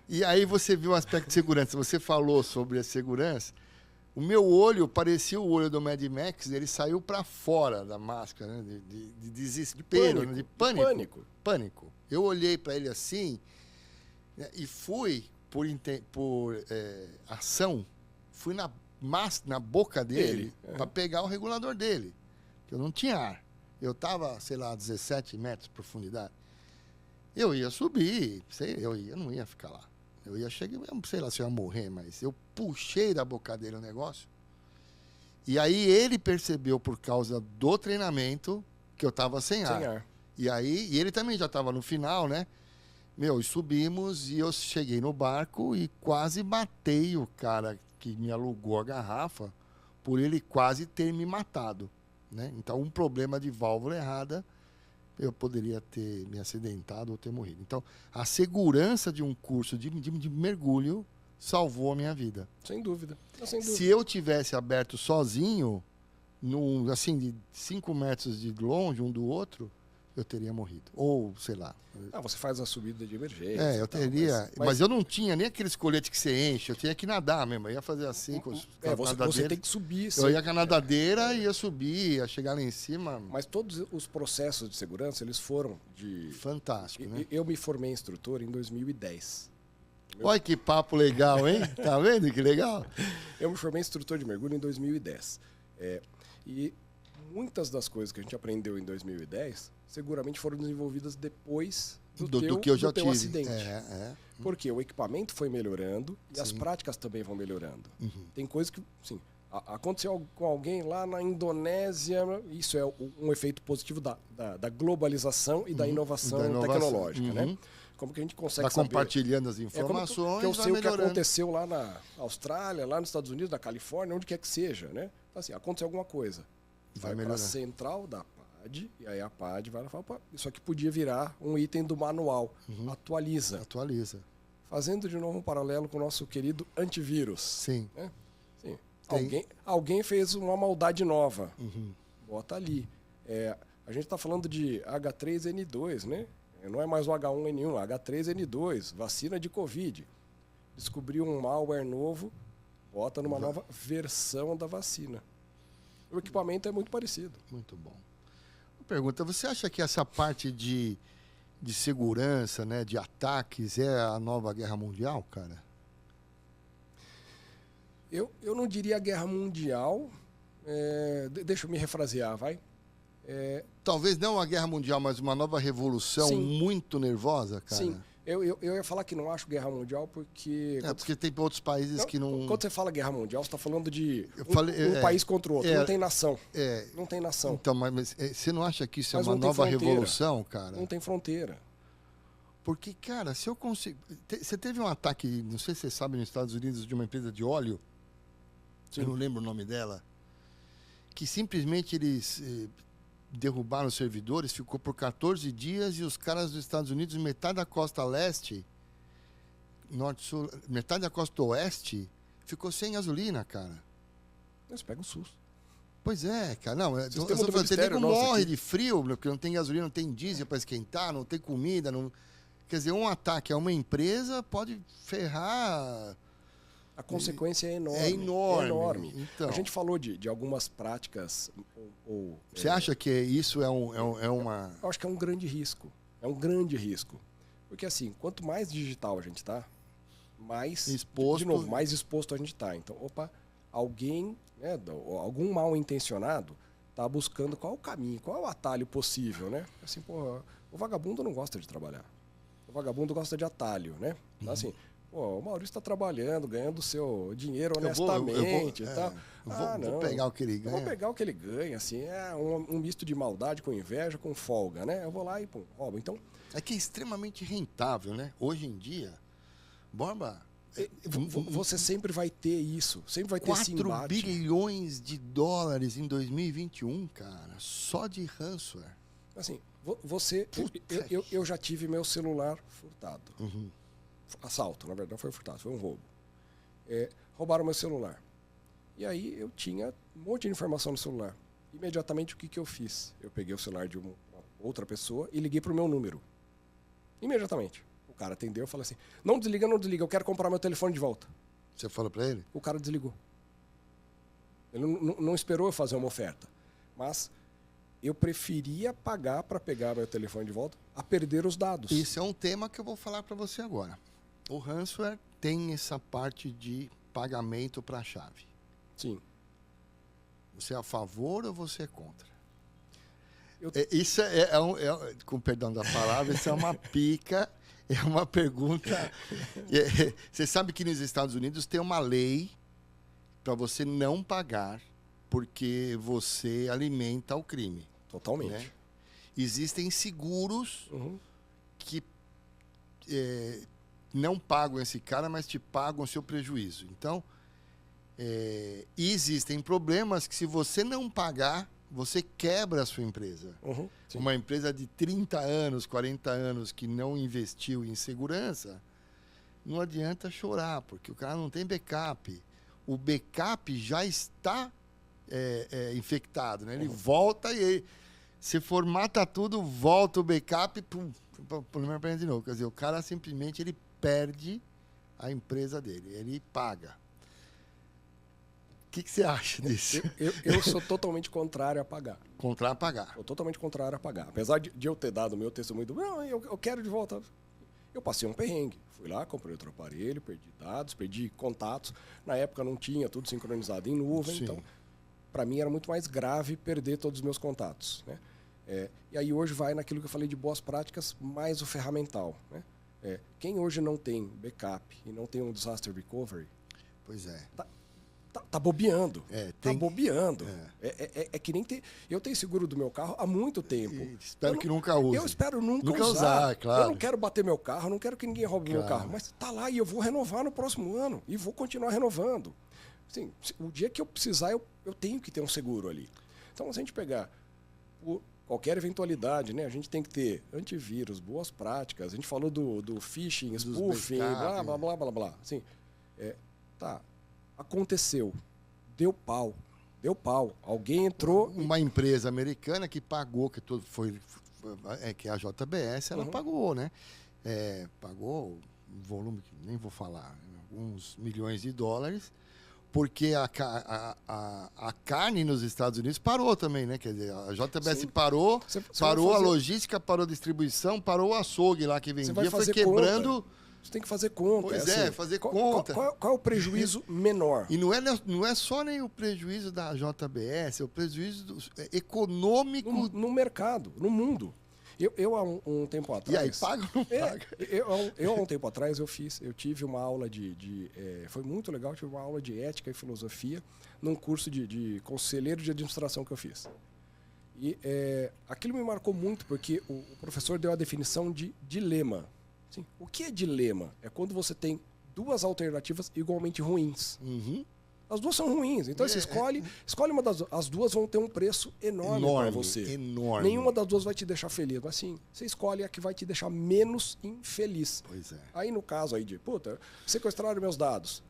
E aí você viu o aspecto de segurança. Você falou sobre a segurança. O meu olho parecia o olho do Mad Max, ele saiu para fora da máscara, né? de desespero, de pânico. Eu olhei para ele assim, né? E fui, por ação, fui na boca dele para pegar o regulador dele, que eu não tinha ar. Eu estava, sei lá, a 17 metros de profundidade. Eu ia subir, eu não ia ficar lá. Eu ia chegar, sei lá se eu ia morrer, mas eu puxei da boca dele o negócio. E aí ele percebeu, por causa do treinamento, que eu estava sem ar. E aí, e ele também já estava no final, né? Meu, e subimos e eu cheguei no barco e quase matei o cara que me alugou a garrafa por ele quase ter me matado, né? Então, um problema de válvula errada, eu poderia ter me acidentado ou ter morrido. Então, a segurança de um curso de mergulho salvou a minha vida.
Sem dúvida. Sem dúvida.
Se eu tivesse aberto sozinho, assim, de 5 metros de longe um do outro, eu teria morrido. Ou, sei lá.
Você faz a subida de emergência.
Eu teria. Mas eu não tinha nem aqueles coletes que você enche, eu tinha que nadar mesmo. Eu ia fazer assim com
você tem que subir.
Eu ia com a nadadeira, ia subir, ia chegar lá em cima.
Mas todos os processos de segurança, eles foram de...
Fantástico, né?
Eu me formei instrutor em 2010.
Olha que papo legal, hein? Tá vendo que legal?
Eu me formei instrutor de mergulho em 2010. E muitas das coisas que a gente aprendeu em 2010 seguramente foram desenvolvidas depois do
que eu já
teu
tive.
acidente. Porque o equipamento foi melhorando e as práticas também vão melhorando. Tem coisas que, sim, aconteceu com alguém lá na Indonésia, isso é um efeito positivo da globalização e da inovação tecnológica, né? Como que a gente consegue saber?
Compartilhando as informações,
que eu sei o que aconteceu lá na Austrália, lá nos Estados Unidos, na Califórnia, onde quer que seja, né? Então, assim, aconteceu alguma coisa. Vai para a central da PAD, e aí a PAD vai lá e fala, opa, isso aqui podia virar um item do manual. Atualiza. Fazendo de novo um paralelo com o nosso querido antivírus.
Sim.
Né? Sim. Alguém fez uma maldade nova. Bota ali. A gente está falando de H3N2, né? Não é mais o H1N1, H3N2, vacina de Covid. Descobriu um malware novo, bota numa nova versão da vacina. O equipamento é muito parecido.
Muito bom. Pergunta, você acha que essa parte de segurança, né, de ataques, é a nova guerra mundial, cara?
Eu não diria guerra mundial. Deixa eu me refrasear, vai.
Talvez não a guerra mundial, mas uma nova revolução. Sim. Muito nervosa, cara.
Sim, eu ia falar que não acho guerra mundial porque...
porque tem outros países que não...
Quando você fala guerra mundial, você está falando de um país contra o outro. Não tem nação. Não tem nação.
Então, mas você não acha que isso é uma nova revolução, cara?
Não tem fronteira.
Porque, cara, se eu consigo... Você teve um ataque, não sei se você sabe, nos Estados Unidos, de uma empresa de óleo. Sim. Eu não lembro o nome dela. Que simplesmente eles... derrubaram os servidores, ficou por 14 dias e os caras dos Estados Unidos, metade da costa leste, norte-sul, metade da costa oeste, ficou sem gasolina, cara.
Você pega o SUS.
Pois é, cara. Não, você nego morre de frio, porque não tem gasolina, não tem diesel para esquentar, não tem comida. Não... Quer dizer, um ataque a uma empresa pode ferrar...
A consequência é enorme.
É enorme.
Então, a gente falou de algumas práticas.
Você acha que isso é uma...
Eu acho que é um grande risco. É um grande risco. Porque, assim, quanto mais digital a gente está, mais exposto. De novo, mais exposto a gente está. Então, alguém, né, algum mal intencionado está buscando qual é o caminho, qual é o atalho possível, né? Assim, o vagabundo não gosta de trabalhar. O vagabundo gosta de atalho, né? Então, assim... o Maurício está trabalhando, ganhando seu dinheiro honestamente.
Vou pegar o que ele ganha.
Vou pegar o que ele ganha, assim, é um misto de maldade com inveja, com folga, né? Eu vou lá e roubo. Então,
é que é extremamente rentável, né? Hoje em dia, Borba...
Você sempre vai ter isso, sempre vai ter esse embate.
4 bilhões de dólares em 2021, cara, só de ransomware.
Assim, eu já tive meu celular furtado. Assalto, na verdade não foi furtado, foi um roubo. Roubaram meu celular. E aí eu tinha um monte de informação no celular. Imediatamente o que eu fiz? Eu peguei o celular de uma outra pessoa e liguei para o meu número. Imediatamente. O cara atendeu e falou assim, não desliga, eu quero comprar meu telefone de volta.
Você falou para ele?
O cara desligou. Ele não esperou eu fazer uma oferta. Mas eu preferia pagar para pegar meu telefone de volta a perder os dados.
Isso é um tema que eu vou falar para você agora. O ransomware tem essa parte de pagamento para a chave.
Sim.
Você é a favor ou você é contra?
Isso
com perdão da palavra, isso é uma pica, é uma pergunta. Você sabe que nos Estados Unidos tem uma lei para você não pagar porque você alimenta o crime.
Totalmente.
Né? existem seguros que não pagam esse cara, mas te pagam o seu prejuízo. Então, e existem problemas que, se você não pagar, você quebra a sua empresa. Uma empresa de 30 anos, 40 anos que não investiu em segurança, não adianta chorar, porque o cara não tem backup. O backup já está infectado, né? Ele volta e se formata tudo, volta o backup, problema para de novo. Quer dizer, o cara simplesmente ele perde a empresa dele, ele paga. O que você acha disso?
Eu sou totalmente contrário a pagar.
Contrário a pagar.
Sou totalmente contrário a pagar. Apesar de eu ter dado o meu testemunho não, eu quero de volta. Eu passei um perrengue. Fui lá, comprei outro aparelho, perdi dados, perdi contatos. Na época não tinha tudo sincronizado em nuvem. Sim. Então, para mim era muito mais grave perder todos os meus contatos, né? E aí hoje vai naquilo que eu falei de boas práticas, mais o ferramental, né? Quem hoje não tem backup e não tem um disaster recovery,
pois é,
tá bobeando. Tá bobeando. É que nem ter. Eu tenho seguro do meu carro há muito tempo.
Espero que nunca use.
Eu espero nunca usar,
claro.
Eu não quero bater meu carro, não quero que ninguém roube meu carro, mas tá lá e eu vou renovar no próximo ano e vou continuar renovando. Assim, o dia que eu precisar, eu tenho que ter um seguro ali. Então, se a gente pegar por qualquer eventualidade, né, a gente tem que ter antivírus, boas práticas. A gente falou do phishing, spoofing, blá, blá, blá, blá, blá. Assim, aconteceu. Deu pau. Alguém entrou...
Uma empresa americana que pagou, que é a JBS, ela pagou, né? Pagou um volume que nem vou falar, alguns milhões de dólares, porque a carne nos Estados Unidos parou também, né? Quer dizer, a JBS parou, parou a logística, parou a distribuição, parou o açougue lá que vendia, foi quebrando...
Conta. Você tem que fazer conta.
Pois assim, fazer conta.
Qual é o prejuízo menor?
E não é só nem o prejuízo da JBS, é o prejuízo econômico...
No mercado, no mundo. Eu há um tempo atrás...
E aí, paga ou não paga?
Eu há um tempo atrás eu tive uma aula foi muito legal, tive uma aula de ética e filosofia num curso de conselheiro de administração que eu fiz. E aquilo me marcou muito porque o professor deu a definição de dilema. Assim, o que é dilema? É quando você tem duas alternativas igualmente ruins. As duas são ruins. Então você escolhe uma das duas. As duas vão ter um preço enorme para você.
Enorme.
Nenhuma das duas vai te deixar feliz. Mas sim, você escolhe a que vai te deixar menos infeliz.
Pois é.
Aí no caso aí sequestraram meus dados.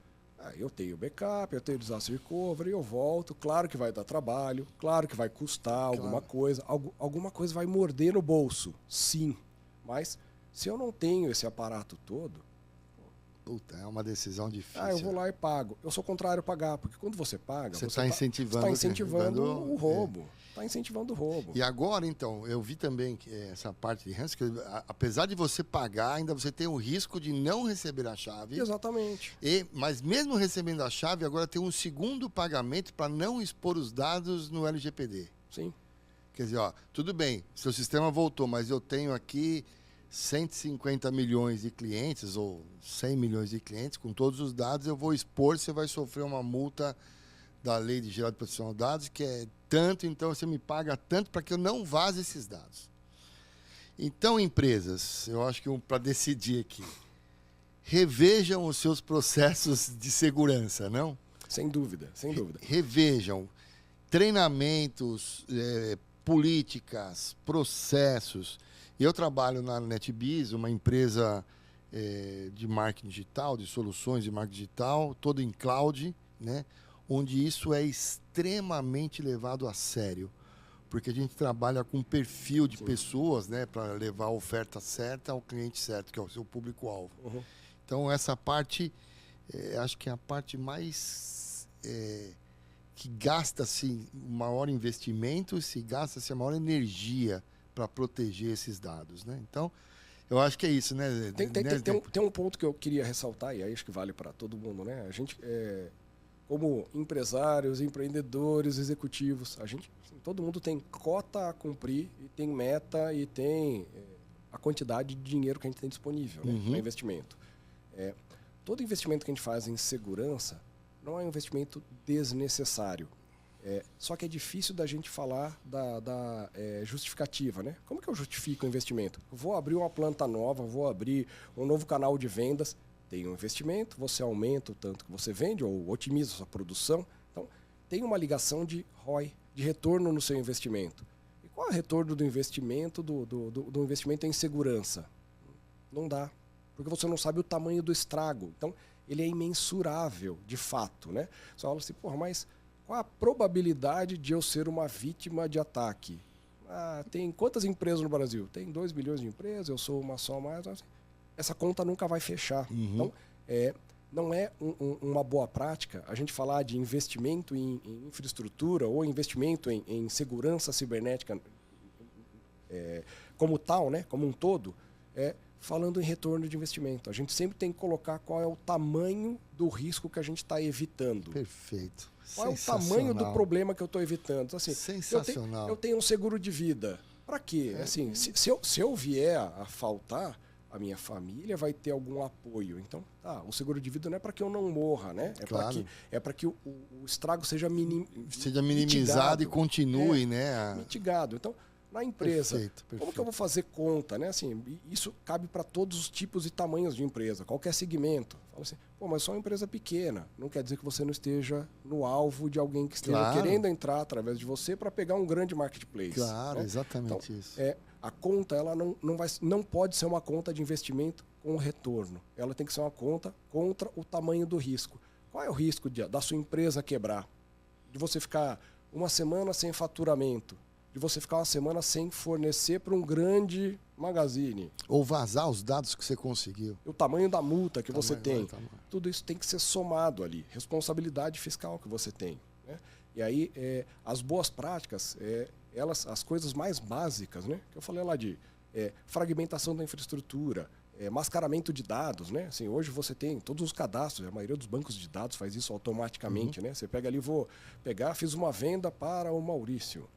Eu tenho backup, eu tenho disaster recovery, eu volto. Claro que vai dar trabalho, claro que vai custar alguma coisa. Alguma coisa vai morder no bolso. Sim. Mas se eu não tenho esse aparato todo...
Puta, é uma decisão difícil.
Eu vou lá e pago. Eu sou contrário a pagar, porque quando você paga...
Você está incentivando
o roubo. Está incentivando o roubo.
E agora, então, eu vi também que essa parte de ransom, que apesar de você pagar, ainda você tem o risco de não receber a chave.
Exatamente.
Mas mesmo recebendo a chave, agora tem um segundo pagamento para não expor os dados no LGPD.
Sim.
Quer dizer, tudo bem, seu sistema voltou, mas eu tenho aqui 150 milhões de clientes ou 100 milhões de clientes, com todos os dados, eu vou expor, você vai sofrer uma multa da Lei de Geral de Proteção de Dados, que é tanto, então você me paga tanto para que eu não vaze esses dados. Então, empresas, eu acho que para decidir aqui, revejam os seus processos de segurança, não?
Sem dúvida, sem dúvida.
Revejam treinamentos, políticas, processos. Eu trabalho na NetBiz, uma empresa de marketing digital, de soluções de marketing digital, todo em cloud, né? Onde isso é extremamente levado a sério, porque a gente trabalha com um perfil de pessoas, né, para levar a oferta certa ao cliente certo, que é o seu público-alvo. Então, essa parte, acho que é a parte mais... que gasta-se o maior investimento e se gasta-se a maior energia para proteger esses dados, né? Então, eu acho que é isso, né?
Tem um ponto que eu queria ressaltar, e aí acho que vale para todo mundo, né? A gente, como empresários, empreendedores, executivos, todo mundo tem cota a cumprir, e tem meta, e tem a quantidade de dinheiro que a gente tem disponível, né, para investimento. Todo investimento que a gente faz em segurança não é um investimento desnecessário. Só que é difícil da gente falar da justificativa, né? Como que eu justifico o investimento? Vou abrir uma planta nova, vou abrir um novo canal de vendas, tem um investimento, você aumenta o tanto que você vende ou otimiza a sua produção. Então, tem uma ligação de ROI, de retorno no seu investimento. E qual é o retorno do investimento, do investimento em segurança? Não dá, porque você não sabe o tamanho do estrago. Então, ele é imensurável, de fato, né? Você fala assim, porra, mas qual a probabilidade de eu ser uma vítima de ataque? Tem quantas empresas no Brasil? Tem 2 bilhões de empresas, eu sou uma só mais. Essa conta nunca vai fechar. Então, não é uma boa prática a gente falar de investimento em infraestrutura ou investimento em segurança cibernética como tal, né? Como um todo, falando em retorno de investimento. A gente sempre tem que colocar qual é o tamanho do risco que a gente está evitando.
Perfeito.
Qual é o tamanho do problema que eu estou evitando? Assim,
sensacional.
Eu tenho um seguro de vida. Para quê? Assim, se eu vier a faltar, a minha família vai ter algum apoio. Então, o seguro de vida não é para que eu não morra, né? É para que o estrago seja
minimizado
mitigado,
e continue, né?
Mitigado. Então, na empresa,
perfeito.
Como que eu vou fazer conta, né? Assim, isso cabe para todos os tipos e tamanhos de empresa, qualquer segmento. Fala assim, mas só uma empresa pequena. Não quer dizer que você não esteja no alvo de alguém que esteja querendo entrar através de você para pegar um grande marketplace.
Claro,
né?
exatamente isso.
A conta ela não pode ser uma conta de investimento com retorno. Ela tem que ser uma conta contra o tamanho do risco. Qual é o risco da sua empresa quebrar? De você ficar uma semana sem faturamento? De você ficar uma semana sem fornecer para um grande magazine?
Ou vazar os dados que você conseguiu.
O tamanho da multa que você tem. Tudo isso tem que ser somado ali. Responsabilidade fiscal que você tem. Né? E aí, as boas práticas, as coisas mais básicas, né? Que eu falei lá de fragmentação da infraestrutura, mascaramento de dados, né? Assim, hoje você tem todos os cadastros, a maioria dos bancos de dados faz isso automaticamente, né? Você pega ali, fiz uma venda para o Maurício.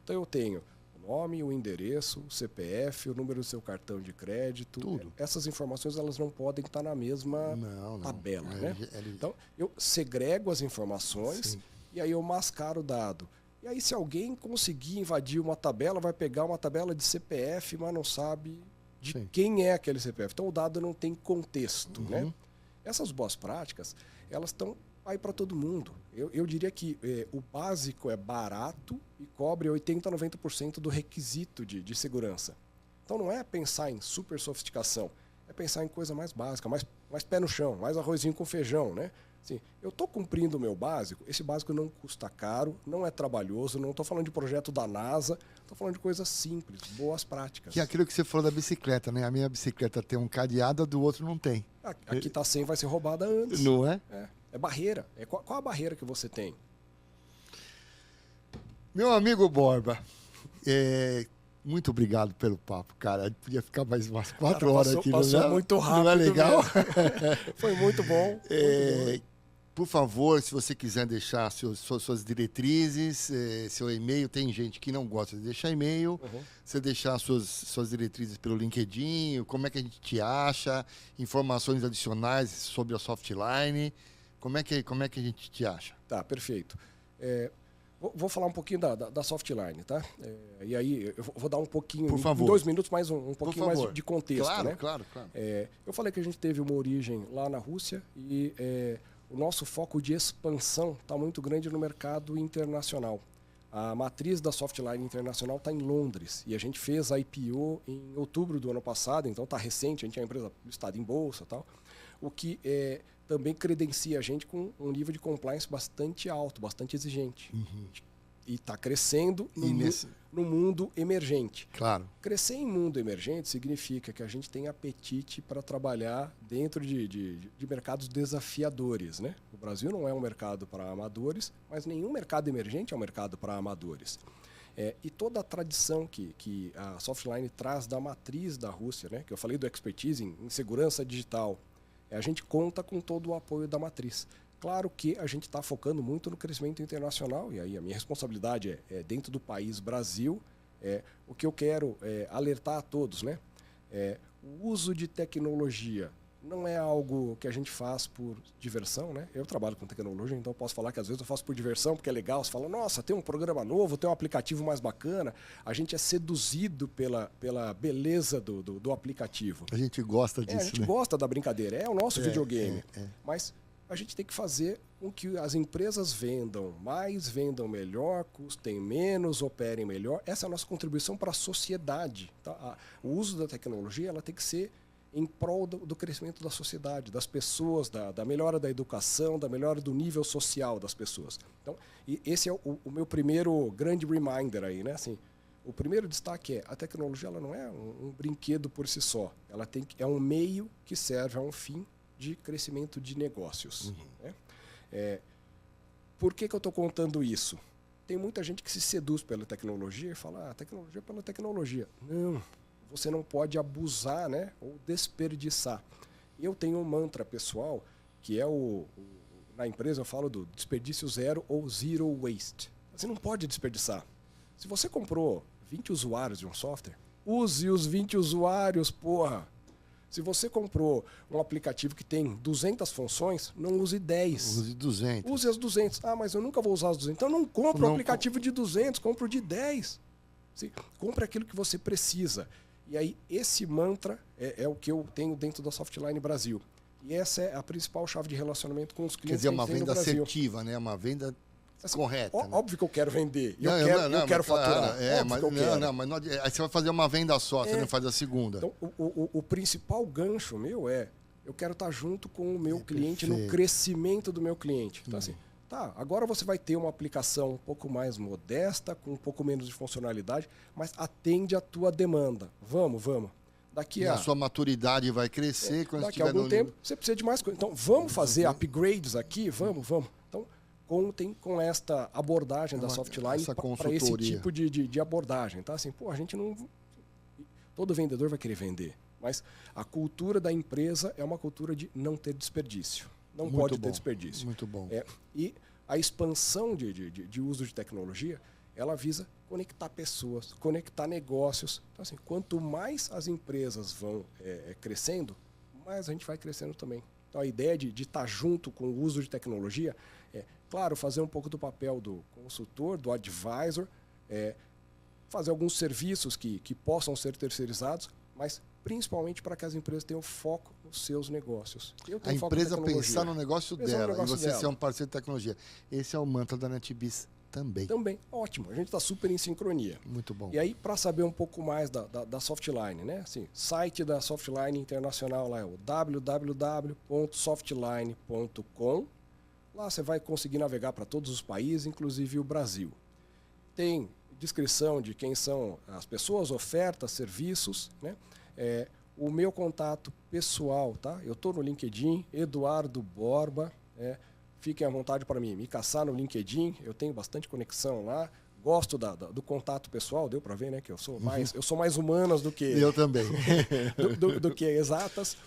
Então eu tenho o nome, o endereço, o CPF, o número do seu cartão de crédito.
Tudo.
Essas informações elas não podem estar na mesma tabela, né? Então eu segrego as informações. Sim. E aí eu mascaro o dado. E aí se alguém conseguir invadir uma tabela, vai pegar uma tabela de CPF, mas não sabe de quem é aquele CPF. Então o dado não tem contexto, né? Essas boas práticas, elas estão aí para todo mundo. Eu diria que o básico é barato e cobre 80% a 90% do requisito de segurança. Então não é pensar em super sofisticação, é pensar em coisa mais básica, mais pé no chão, mais arrozinho com feijão, né? Assim, eu estou cumprindo o meu básico, esse básico não custa caro, não é trabalhoso, não estou falando de projeto da NASA, estou falando de coisas simples, boas práticas.
Que é aquilo que você falou da bicicleta, né? A minha bicicleta tem um cadeado, a do outro não tem.
Aqui está sem, vai ser roubada antes.
Não é?
É barreira. Qual a barreira que você tem?
Meu amigo Borba, muito obrigado pelo papo, cara. Podia ficar mais umas 4 horas aqui.
Passou muito rápido.
Não é legal?
Foi muito bom.
Por favor, se você quiser deixar suas diretrizes, seu e-mail, tem gente que não gosta de deixar e-mail. Você deixar suas diretrizes pelo LinkedIn, como é que a gente te acha, informações adicionais sobre a Softline. Como é que a gente te acha?
Tá, perfeito. Vou falar um pouquinho da Softline, tá? E aí eu vou dar um pouquinho,
por favor.
Em 2 minutos, mais um pouquinho mais de contexto.
Claro,
né?
Claro.
Eu falei que a gente teve uma origem lá na Rússia e o nosso foco de expansão está muito grande no mercado internacional. A matriz da Softline Internacional está em Londres e a gente fez a IPO em outubro do ano passado, então está recente, a gente é uma empresa listada em bolsa e tal, o que também credencia a gente com um nível de compliance bastante alto, bastante exigente. E está crescendo no mundo emergente.
Claro.
Crescer em mundo emergente significa que a gente tem apetite para trabalhar dentro de mercados desafiadores, né? O Brasil não é um mercado para amadores, mas nenhum mercado emergente é um mercado para amadores. E toda a tradição que a Softline traz da matriz da Rússia, né? Que eu falei do expertise em segurança digital, a gente conta com todo o apoio da matriz. Claro que a gente está focando muito no crescimento internacional, e aí a minha responsabilidade é dentro do país Brasil. O que eu quero alertar a todos, né? O uso de tecnologia não é algo que a gente faz por diversão, né? Eu trabalho com tecnologia, então eu posso falar que às vezes eu faço por diversão, porque é legal. Você fala, nossa, tem um programa novo, tem um aplicativo mais bacana. A gente é seduzido pela beleza do aplicativo.
A gente gosta disso,
a gente
né?
gosta da brincadeira, é o nosso videogame. Mas a gente tem que fazer com que as empresas vendam mais, vendam melhor, custem menos, operem melhor. Essa é a nossa contribuição para a sociedade. Tá? O uso da tecnologia ela tem que ser em prol do crescimento da sociedade, das pessoas, da melhora da educação, da melhora do nível social das pessoas. Então, esse é o meu primeiro grande reminder aí, né? Assim, o primeiro destaque é a tecnologia ela não é um brinquedo por si só. Ela é um meio que serve a um fim de crescimento de negócios. Né? Por que eu estou contando isso? Tem muita gente que se seduz pela tecnologia e fala, tecnologia pela tecnologia. Não. Você não pode abusar, né, ou desperdiçar. Eu tenho um mantra pessoal, que é na empresa eu falo do desperdício zero ou zero waste. Você não pode desperdiçar. Se você comprou 20 usuários de um software, use os 20 usuários, porra. Se você comprou um aplicativo que tem 200 funções, não use 10.
Use 200.
Use as 200. Mas eu nunca vou usar as 200. Então não compre um aplicativo de 200, compre o de 10. Sim, compre aquilo que você precisa. E aí, esse mantra é o que eu tenho dentro da Softline Brasil. E essa é a principal chave de relacionamento com os clientes.
Quer dizer, uma venda assertiva, né? Uma venda correta.
Óbvio que eu quero vender. Eu quero faturar.
Mas aí você vai fazer uma venda só, você não faz a segunda.
Então, o principal gancho meu eu quero estar junto com o meu cliente no crescimento do meu cliente. Então, assim, agora você vai ter uma aplicação um pouco mais modesta, com um pouco menos de funcionalidade, mas atende a tua demanda. Vamos.
A sua maturidade vai crescer.
Daqui a algum tempo você precisa de mais coisa. Então, vamos fazer upgrades aqui? Vamos. Então, contem com esta abordagem da Softline para esse tipo de abordagem. Tá? Assim, a gente não... Todo vendedor vai querer vender, mas a cultura da empresa é uma cultura de não ter desperdício. Não pode ter desperdício.
Muito bom.
E a expansão de uso de tecnologia, ela visa conectar pessoas, conectar negócios. Então, assim, quanto mais as empresas vão crescendo, mais a gente vai crescendo também. Então, a ideia de estar junto com o uso de tecnologia é, claro, fazer um pouco do papel do consultor, do advisor, fazer alguns serviços que possam ser terceirizados, mas principalmente para que as empresas tenham foco nos seus negócios.
A empresa pensar no negócio dela e você ser um parceiro de tecnologia. Esse é o mantra da NetBiz também.
Também, ótimo. A gente está super em sincronia.
Muito bom.
E aí, para saber um pouco mais da Softline, né? Assim, site da Softline Internacional lá é o www.softline.com. Lá você vai conseguir navegar para todos os países, inclusive o Brasil. Tem descrição de quem são as pessoas, ofertas, serviços, né? O meu contato pessoal, tá? Eu estou no LinkedIn, Eduardo Borba. Fiquem à vontade para me caçar no LinkedIn. Eu tenho bastante conexão lá. Gosto do contato pessoal, deu para ver, né? Que eu sou mais humanas do que...
Eu também.
do que exatas.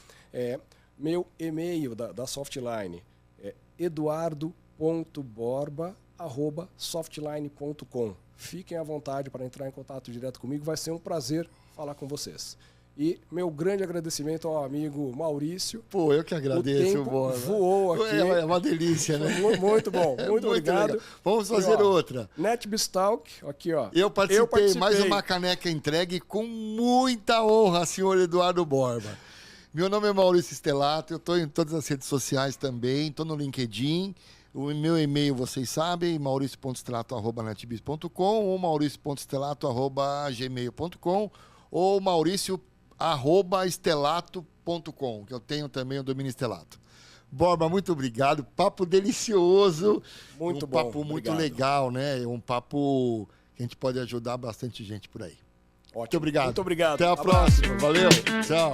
Meu e-mail da Softline é eduardo.borba@softline.com. Fiquem à vontade para entrar em contato direto comigo. Vai ser um prazer falar com vocês. E meu grande agradecimento ao amigo Maurício.
Pô, eu que agradeço,
o tempo voou aqui.
É uma delícia, né?
Muito bom, muito obrigado.
Legal. Vamos fazer outra.
NetBiz Talk, aqui ó.
Eu participei, mais uma caneca entregue com muita honra, senhor Eduardo Borba. Meu nome é Maurício Stelato, eu estou em todas as redes sociais também, estou no LinkedIn. O meu e-mail, vocês sabem, mauricio.stelato@netbiz.com ou mauricio.stelato@gmail.com ou mauricio@stelato.com, que eu tenho também o domínio Stelato. Borba, muito obrigado. Papo delicioso.
Muito bom.
Papo muito legal, né? Um papo que a gente pode ajudar bastante gente por aí.
Ótimo.
Muito obrigado.
Muito obrigado.
Até a próxima. Valeu. Tchau.